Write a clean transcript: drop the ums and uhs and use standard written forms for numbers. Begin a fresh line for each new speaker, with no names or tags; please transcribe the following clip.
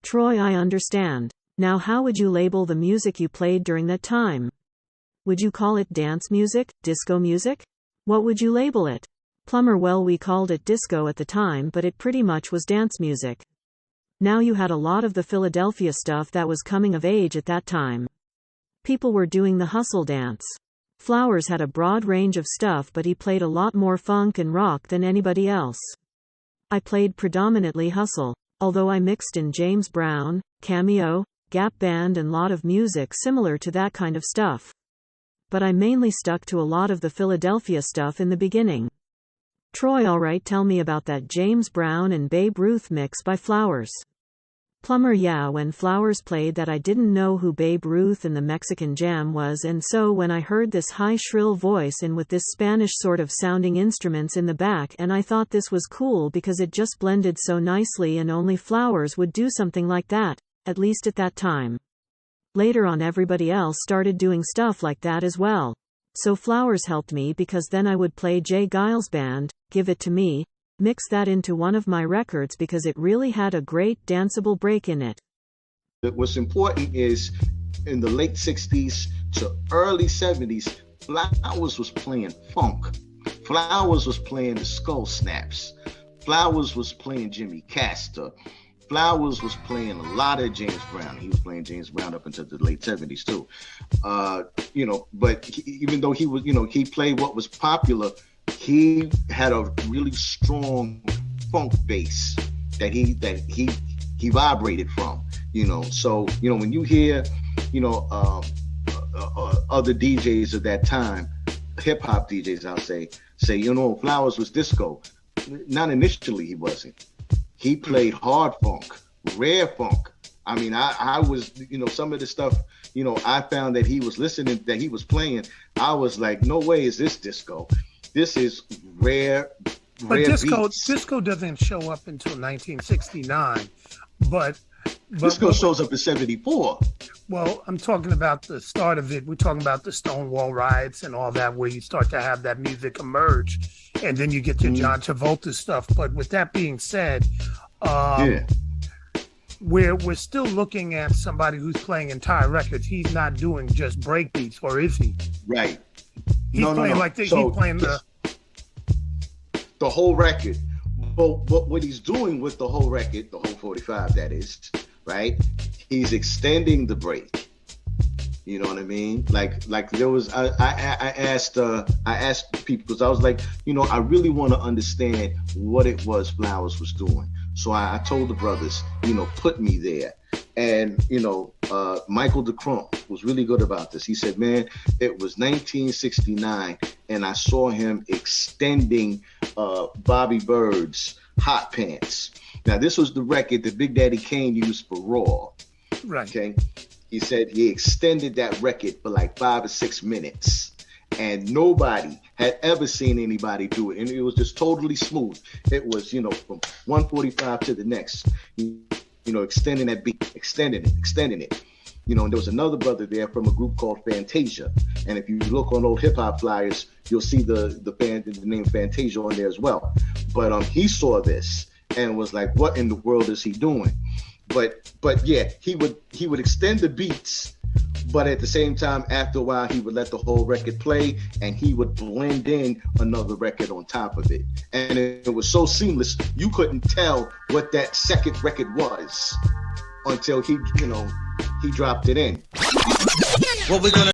Troy, I understand. Now how would you label the music you played during that time? Would you call it dance music, disco music? What would you label it? Plummer, well, we called it disco at the time, but it pretty much was dance music. Now you had a lot of the Philadelphia stuff that was coming of age at that time. People were doing the hustle dance. Flowers had a broad range of stuff, but he played a lot more funk and rock than anybody else. I played predominantly hustle, although I mixed in James Brown, Cameo, Gap Band and lot of music similar to that kind of stuff. But I mainly stuck to a lot of the Philadelphia stuff in the beginning. Troy, alright, tell me about that James Brown and Babe Ruth mix by Flowers. Plummer, yeah, when Flowers played that I didn't know who Babe Ruth and the Mexican Jam was, and so when I heard this high shrill voice and with this Spanish sort of sounding instruments in the back, and I thought this was cool because it just blended so nicely and only Flowers would do something like that, at least at that time. Later on everybody else started doing stuff like that as well. So Flowers helped me because then I would play Jay Giles' band, Give It To Me, mix that into one of my records because it really had a great danceable break in it.
What's important is in the late 60s to early 70s, Flowers was playing funk. Flowers was playing the Skull Snaps. Flowers was playing Jimmy Castor. Flowers was playing a lot of James Brown. He was playing James Brown up until the late 70s too. But even though he was, he played what was popular, he had a really strong funk bass that he vibrated from, So, when you hear, other DJs of that time, hip hop DJs, I'll say, Flowers was disco. Not initially, he wasn't. He played hard funk, rare funk. I mean, I was, some of the stuff, I found that he was listening, that he was playing. I was like, no way is this disco. This is rare
disco doesn't show up until 1969, but
disco shows up in 74.
Well, I'm talking about the start of it. We're talking about the Stonewall riots and all that, where you start to have that music emerge, and then you get your John Travolta stuff. But with that being said, we're still looking at somebody who's playing entire records. He's not doing just break beats, or is he?
Right.
He's playing like this. He's playing the
whole record. But what he's doing with the whole record, the whole 45, that is, right? He's extending the break. You know what I mean? Like there was, I asked people, because I was like, I really want to understand what it was Flowers was doing. So I told the brothers, put me there. And, Michael DeCrump was really good about this. He said, man, it was 1969, and I saw him extending Bobby Bird's Hot Pants. Now, this was the record that Big Daddy Kane used for Raw.
Right.
Okay. He said he extended that record for like 5 or 6 minutes, and nobody had ever seen anybody do it. And it was just totally smooth. It was, from 145 to the next, extending that beat, extending it. And there was another brother there from a group called Fantasia. And if you look on old hip hop flyers, you'll see the name Fantasia on there as well. But he saw this and was like, what in the world is he doing? But yeah, he would extend the beats, but at the same time, after a while, he would let the whole record play, and he would blend in another record on top of it. And it was so seamless, you couldn't tell what that second record was until he dropped it in.
What we're gonna